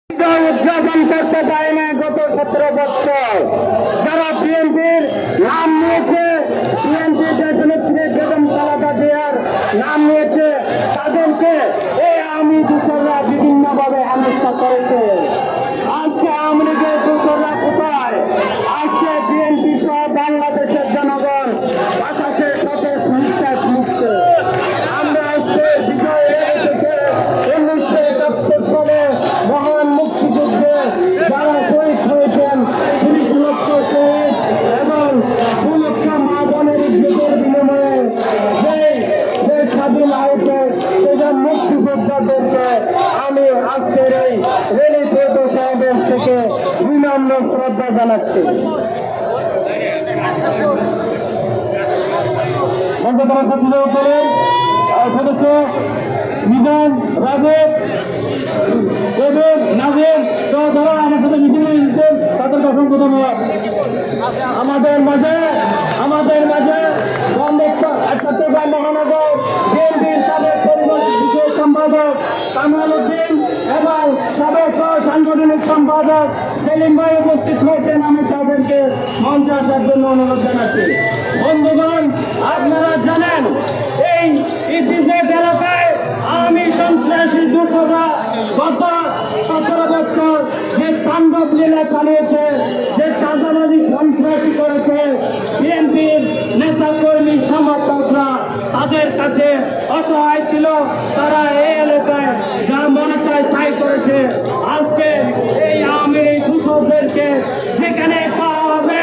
উদযাপন করতে পারে না গত 17 বছর। যারা বিএনপির নাম নিয়েছে, বিএনপির নেত্রী বেগম খালেদা জিয়ার নাম নিয়েছে, তাদেরকে এই আওয়ামী দূষররা বিভিন্নভাবে হেনস্থা করেছে। আজকে আওয়ামী লীগের দূষররা কোথায়? আজকে বিএনপি সহ বাংলাদেশের জনগণ বাতাসের সাথে নিঃশ্বাস নিচ্ছে। আমরা আজকে বিষয় এসেছে 1971 সালে মহান মুক্তিযুদ্ধে যারা শহীদ হয়েছেন, 30 লক্ষ শহীদ এবং 2 লক্ষ মা বোনের ইজ্জতের বিনিময়ে যে স্বাধীন হয়েছে সেসব মুক্তিযোদ্ধাদেরকে আমি আজকের এই রেলি সমাবেশ থেকে বিনম্র শ্রদ্ধা জানাচ্ছি। সদস্য মিজান, রাজেদ, নাজির যারা আমার সাথে মিছিলে এসেছেন তাদের অসংখ্য ধন্যবাদ। আমাদের মাঝে চট্টগ্রাম মহানগর বিএনপির সাবেক পরিবহন বিষয়ক সম্পাদক কামাল উদ্দিন এবং সাবেক সাংগঠনিক সম্পাদক সেলিম ভাই উপস্থিত হয়েছেন। আমি তাদেরকে মঞ্চে আসার জন্য অনুরোধ জানাচ্ছি। বন্ধুগণ, আপনারা জানেন এই ইপিজেড এলাকায় আওয়ামী সন্ত্রাসী দূষররা গত 17 বছর যে তাণ্ডব লীলা চালিয়েছে, যে চাঁদাবাজি সন্ত্রাসী করেছে, বিএনপির নেতা কর্মী সমর্থকরা তাদের কাছে অসহায় ছিল। তারা এই এলাকায় যা মনে চায় তাই করেছে। আজকে এই আওয়ামী দূষরদেরকে যেখানে পাওয়া হবে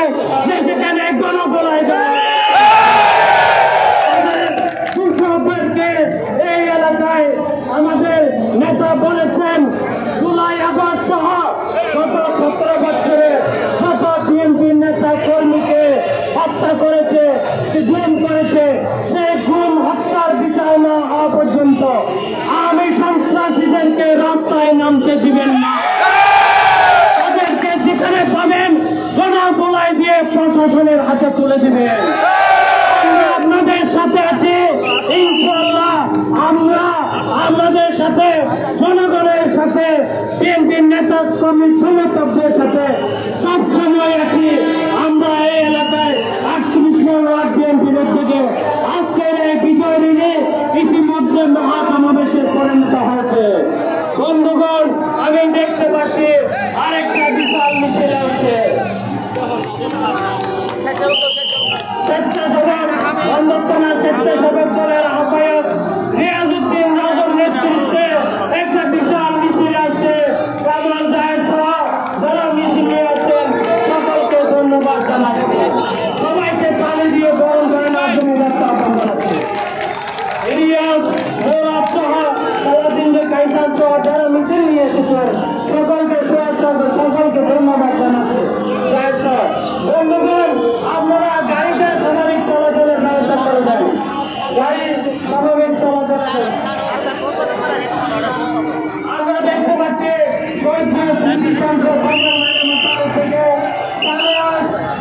সেখানে গণগোলায় এই এলাকায় আমাদের নেতা বলেছেন জুলাই আগস্ট সহ গত 17 বছরে যত বিএনপির নেতা কর্মীকে হত্যা করেছে, গুম করেছে, সেই গুম হত্যার বিষয় না হওয়া পর্যন্ত আওয়ামী সন্ত্রাসীদেরকে রাস্তায় নামতে দিবেন না। তাদেরকে যেখানে পাবেন গণগোলায় দিয়ে প্রশাসনের হাতে তুলে দিবেন। আমরা আপনাদের সাথে আছি ইনশাআল্লাহ। আমরা আপনাদের সাথে, জনগণের সাথে, বিএনপির নেতা কর্মী সমর্থকদের সাথে সবসময় আছি। আমরা এই এলাকায় 38 নং ওয়ার্ড বিএনপির থেকে আজকের এই বিজয় র্যালি ইতিমধ্যে মহাসমাবেশে পরিণত হয়েছে। বন্ধুগণ, আমি দেখতে পাচ্ছি আরেকটা বিশাল মিছিল হচ্ছে। স্বেচ্ছাসেবক দলের আহ্বায়ক রিয়াজউদ্দিন নজর নেতৃত্বে একটা বিশাল মিছিল আসছে। কামাল জাহেদ সহ যারা মিছিলে আছেন সকলকে ধন্যবাদ জানাচ্ছি। সবাইকে তালি দিয়ে বরণ করে মাধ্যমে যাত্রা আহ্বান জানাচ্ছি। ইলিয়াস, সৌরভ সহ সালাদিনের কাইসার সহ যারা মিছিল নিয়ে এসেছেন সকলকে সকলকে ধন্যবাদ জানাচ্ছি। বন্ধুগণ, আপনারা গাড়িতে স্বাভাবিক চলাচলের ব্যবস্থা করে দেন। গাড়ি স্বাভাবিক চলাচল আমরা দেখতে পাচ্ছি শহীদ স্মৃতি সংসদ থেকে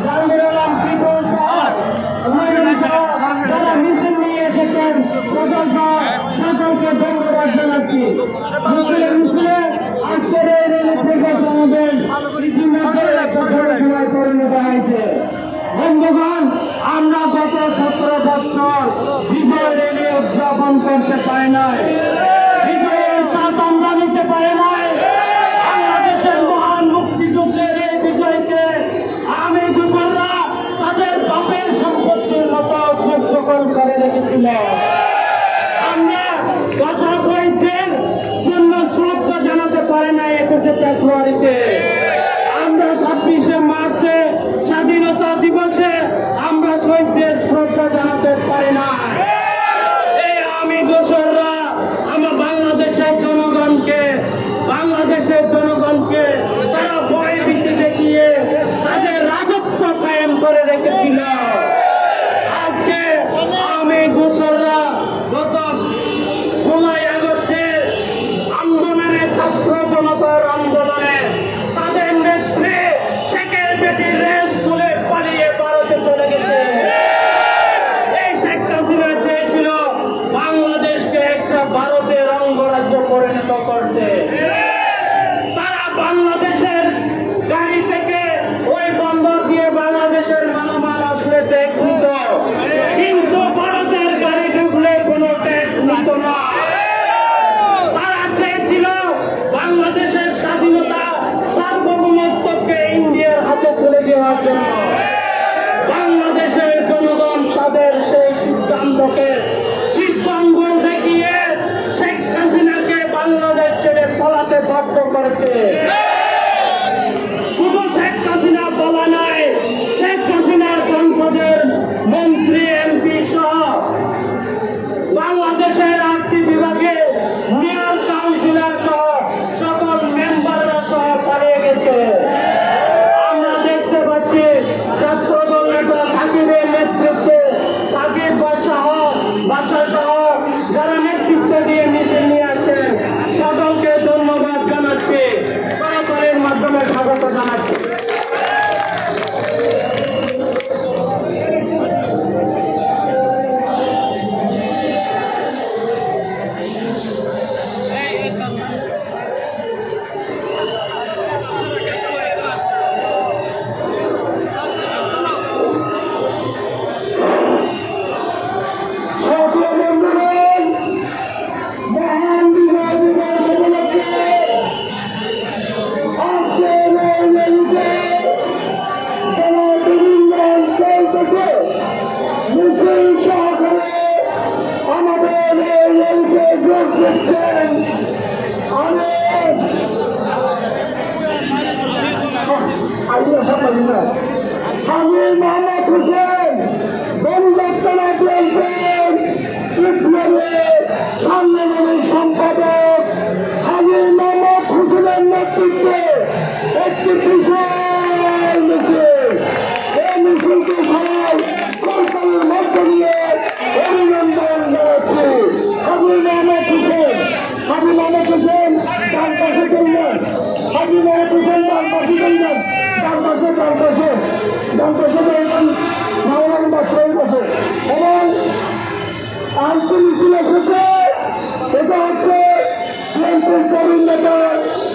জাহাঙ্গীর আলম পিপুল যারা মিছিল নিয়ে এসেছেন সকলকে ধন্যবাদ জানাচ্ছি। মিছিলে আজকের এই রেলি থেকে সমাবেশ ইতিমধ্যে পরিণত হয়েছে। বন্ধুগণ, আমরা গত 17 বছর বিজয় র্যালি উদযাপন করতে পারি নাই, বিজয়ের স্বাদ আমরা নিতে পারি নাই। বাংলাদেশের মহান মুক্তিযুদ্ধের এই বিজয়কে আমি দূষররা তাদের বাপের সম্পত্তির মতো দখল করে রেখেছিল। আমরা ভাষা শহীদদের জন্য শ্রদ্ধা জানাতে পারি নাই 21শে ফেব্রুয়ারিতে। আমরা 26শে মার্চে স্বাধীনতা দিবসে আমরা শহীদদের শ্রদ্ধা জানাতে পারি না। এই আমি দোসররা আমার বাংলাদেশের জনগণকে তারা ভয় ভীতি দেখিয়ে তাদের রাজত্ব কায়েম করে রেখেছিল। আজকে আমি দোসররা গত 16 আগস্টের আন্দোলনে, ছাত্র জনতার আন্দোলনে তাদের নেত্রী শেখের বেটি রেল তুলে পালিয়ে ভারতে চলে গেছে। এই শেখ হাসিনা চেয়েছিল বাংলাদেশকে একটা ভারতের অঙ্গরাজ্য পরিণত করতে। তারা গণতন্ত্রকে দিব্যাঙ্গন দেখিয়ে শেখ হাসিনাকে বাংলাদেশ ছেড়ে পলাতে বাধ্য করেছে। শুধু শেখ হাসিনা বলা নয়, শেখ হাসিনার সংসদের মন্ত্রী এমপি সহ বাংলাদেশের 8টি বিভাগে মেয়র কাউন্সিলর সহ সকল মেম্বাররা সহ পালিয়ে গেছে। আমরা দেখতে পাচ্ছি ছাত্রদল নেতা সাকিবের নেতৃত্বে সাকিব বাদশা সহ যারা নেতৃত্ব দিয়ে মিছিল নিয়ে আসছেন সকলকে ধন্যবাদ জানাচ্ছি, করতালির মাধ্যমে স্বাগত জানাচ্ছি। সম্পাদক হাজি মোহাম্মদ হুসেনের নেতৃত্বে একটি বিশাল মিছিল, এই মিছিলকে সবাই করতালির মধ্য দিয়ে অভিনন্দন জানাচ্ছি। হাজি মোহাম্মদ হুসেন ডান পাশে চলবেন, হাজি মোহাম্মদ হুসেন ডান পাশে চলবেন, ডান পাশে চলবেন, মাওলানা বাসার পাশে। এবং আরেকটি মিছিল এসেছে, এটা হচ্ছে বিএনপির তরুণ নেতা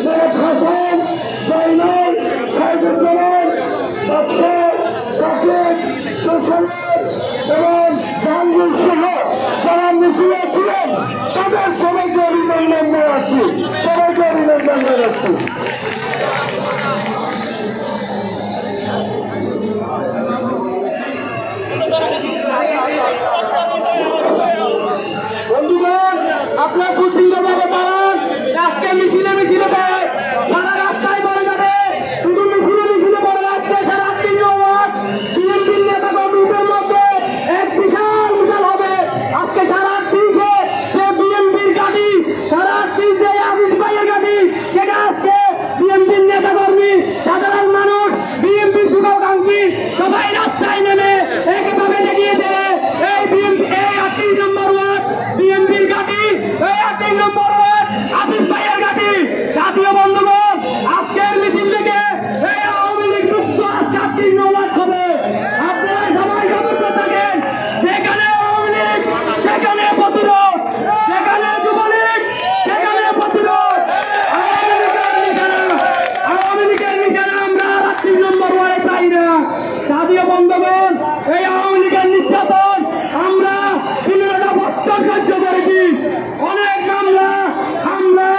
মেহেদ হাসান, জয়নাল, সাইদুজ্জামান, বাদশা, সাকিব, তুষার এবং জাহাঙ্গীর সহ যারা মিছিলে ছিলেন তাদের সবাইকে অভিনন্দন জানাচ্ছি। বন্ধুগণ, আপনার সুশৃঙ্খলভাবে পালন, আজকে মিছিলে দেয় সারা রাস্তায় বলে যাবে, শুধু মিছিলে বলে যাচ্ছে সারা তিনবার বিএনপির নেতা কর্মীদের মধ্যে এক বিশাল হবে। আজকে সারা দিকে যে বিএনপির গাড়ি, সারা দিক যে আজিজ ভাইয়ের গাড়ি, সেটা আজকে বিএনপির নেতা কর্মী, সাধারণ মানুষ, বিএনপির শুভাকাঙ্ক্ষী সবাই রাস্তায় নেমে একভাবে দেখিয়ে দেয় এই বিএনপি, এই 38 নম্বর ওয়ার্ড বিএনপির গাড়ি, এই 38 নম্বর ওয়ার্ড আজিজ ভাইয়ের গাড়ি। জাতীয় বন্ধুগণ, আজকের মিছিল থেকে এই আওয়ামী লীগ মুক্ত আজকে 38 ওয়ার্ড হবে। আপনারা সবাই সতর্ক থাকেন, যেখানে আওয়ামী লীগ সেখানে প্রতিরোধ, সেখানে যুবলীগ সেখানে প্রতিরোধ। আওয়ামী লীগের নিশানা আমরা 38 নম্বর ওয়ার্ডে চাই না। জাতীয় বন্ধুগণ, এই আওয়ামী লীগের নির্যাতন আমরা 15টা বছর সহ্য করেছি। অনেক মামলা, হামলা,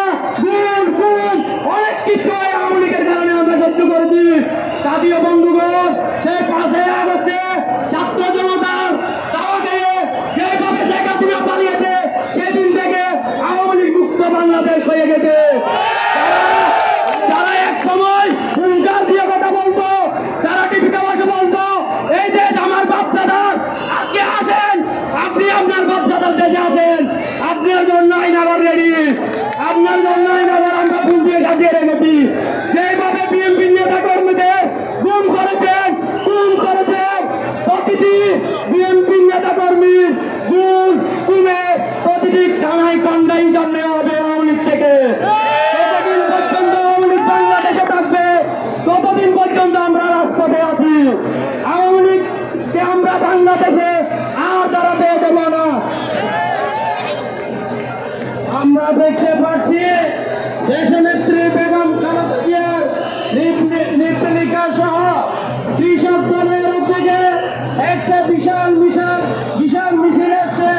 খুন, অনেক কিছু আওয়ামী লীগের কারণে আমরা সহ্য করেছি। জাতীয় বন্ধুগণ, সেই 5 আগস্টে ছাত্র জনতার দাওয়াতে যেভাবে শেখ হাসিনা পালিয়েছে, সেদিন থেকে আওয়ামী লীগ মুক্ত বাংলাদেশ হয়ে গেছে। যারা এক সময় হুঙ্কার দিয়ে কথা বলতো, যারা টিভিতে বসে বলতো এই দেশ আমার বাপদাদার, আজকে আসেন, আপনি আপনার বাপদাদার দেশে আছেন, আপনার জন্য আইনাবার রেডি, আপনার জন্য আইনাবার আমরা ফুল দিয়ে সাজিয়ে রেখেছি। যেভাবে বিএনপি নেতা কর্মীদের গুম করেছেন, প্রতিটি বিএনপি নেতা কর্মীর গুমে প্রতিটি থানায় কন্ডাই জন্ম হবে আওয়ামী লীগ থেকে। যতদিন পর্যন্ত আওয়ামী লীগ বাংলাদেশে থাকবে, ততদিন পর্যন্ত আমরা রাজপথে আছি। আওয়ামী লীগকে আমরা বাংলাদেশে আর দাঁড়াতে দেব না। আমরা দেখতে পাচ্ছি দেশনেত্রী বেগম খালেদা জিয়ার নির্দেশিকা সহ কৃষক দলের উদ্যোগে একটা বিশাল মিছিল এসছে।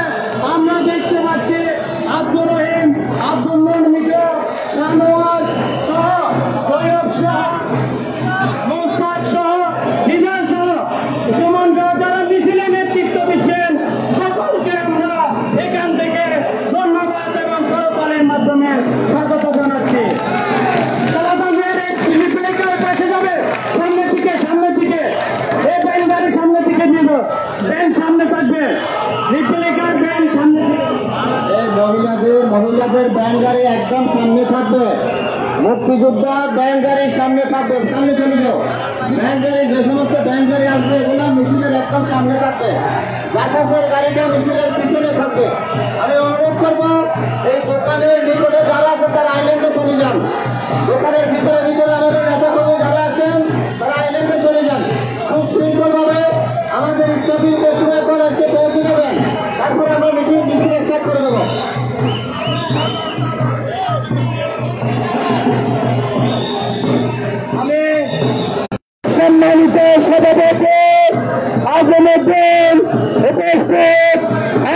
আমরা দেখতে পাচ্ছি আব্দুর রহিম, আব্দুল্লাহ মিঠু, শাহনওয়াজ সহ, সৈয়দ শাহ, মোস্তাক সহ, বিমান সহ, সুমন সহ যারা মিছিলে নেতৃত্ব দিচ্ছেন সকলকে মুক্তিযোদ্ধা ব্যাংক গাড়ির সামনে থাকবে, সামনে চলে যাও। ব্যাংক গাড়ি যে সমস্ত ব্যাংক গাড়ি আসবে এগুলো মিছিলের একদম সামনে থাকবে। জাকাতের গাড়িটা মিছিলের পিছনে থাকবে। আমি অনুরোধ করবো এই দোকানের ভিতরে যারা আছে তারা আইল্যান্ডে চলে যান। দোকানের ভিতরে আমাদের নেতা কর্মী যারা আছেন তারা আইল্যান্ডে চলে যান। খুব শৃঙ্খল ভাবে আমাদের ইসলামী পশুমের এসে পৌঁছে যাবেন, তারপরে আমরা মিছিল স্টার্ট করে দেবো। আমি সম্মানিত সভাপতি আজমউদ্দিন উপস্থিত,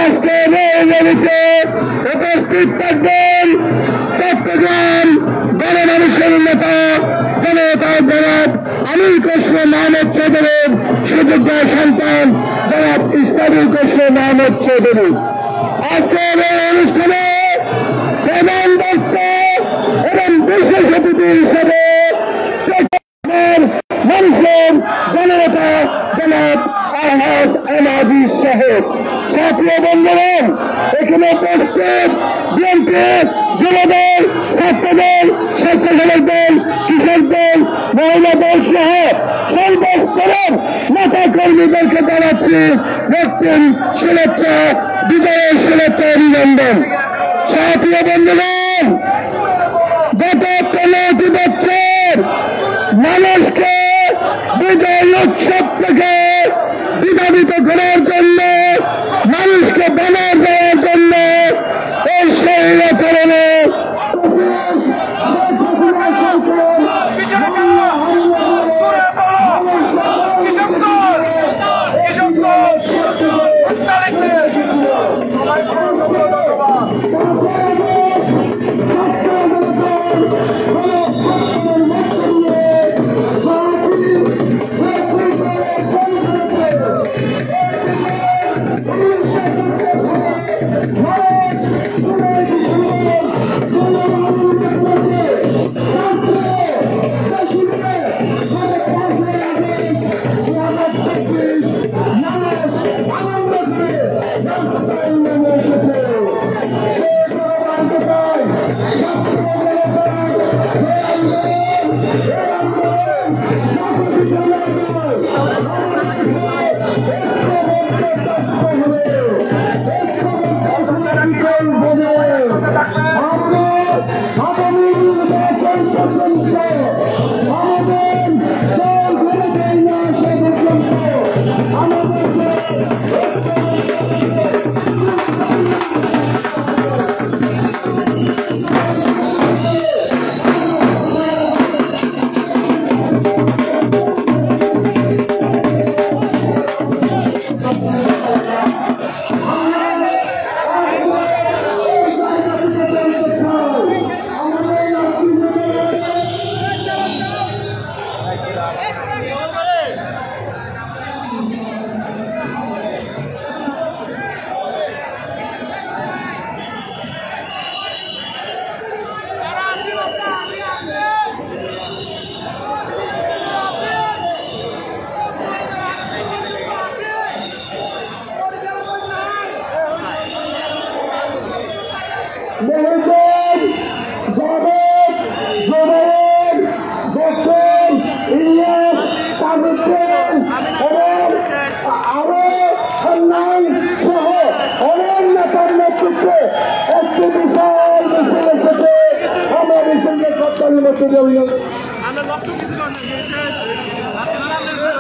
আজকের র্যালিতে উপস্থিত থাকবেন চট্টগ্রাম গণমানুষের নেতা জনতা জনাব আমির খসরু মাহমুদ চৌধুরীর সুযোগ্য সন্তান জনাব ইসলামী খসরু মাহমুদ চৌধুরী। আজকের এই অনুষ্ঠানে প্রধান বক্তা এবং বিশেষ অতিথি হিসেবে মানুষের জননেতা জনাব আলহাজ আনাদি সাহেব। ছাত্র বন্ধুগণ, এখানে উপস্থিত বিএনপি, যুবদল, ছাত্রদল, স্বেচ্ছাসেবক দল, কৃষক দল, মহিলা দল সহ সর্বস্তরের নেতা কর্মীদেরকে জানাচ্ছি রক্তিম শুভেচ্ছা, বিজয়ের শুভেচ্ছা অভিনন্দন। ছাত্র বন্ধুগণ, গত 15টি বছর মানুষকে বিজয় উৎসব থেকে বিভাবিত করার জন্য, মানুষকে বানা দেওয়ার জন্য এই স্বৈরাচারণে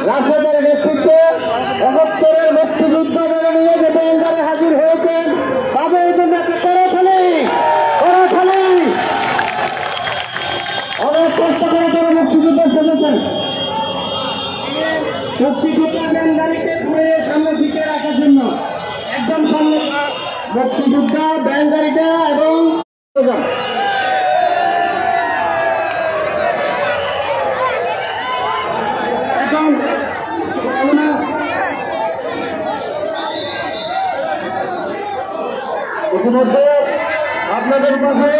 রাষ্ট্রপতির নেতৃত্বে ৭১-এর মুক্তিযুদ্ধ নিয়ে যে বেঙ্গালে হাজির হয়েছেন তাদের জন্য অনেক কষ্ট করে তারা মুক্তিযুদ্ধ সেজেছেন। মুক্তিযুদ্ধ ব্যাঙ্গালিকে ধরে সামনে দিকে রাখার জন্য একদম সামনে মুক্তিযুদ্ধ ব্যাঙ্গালিটা এবং ইতিমধ্যে আপনাদের পাশে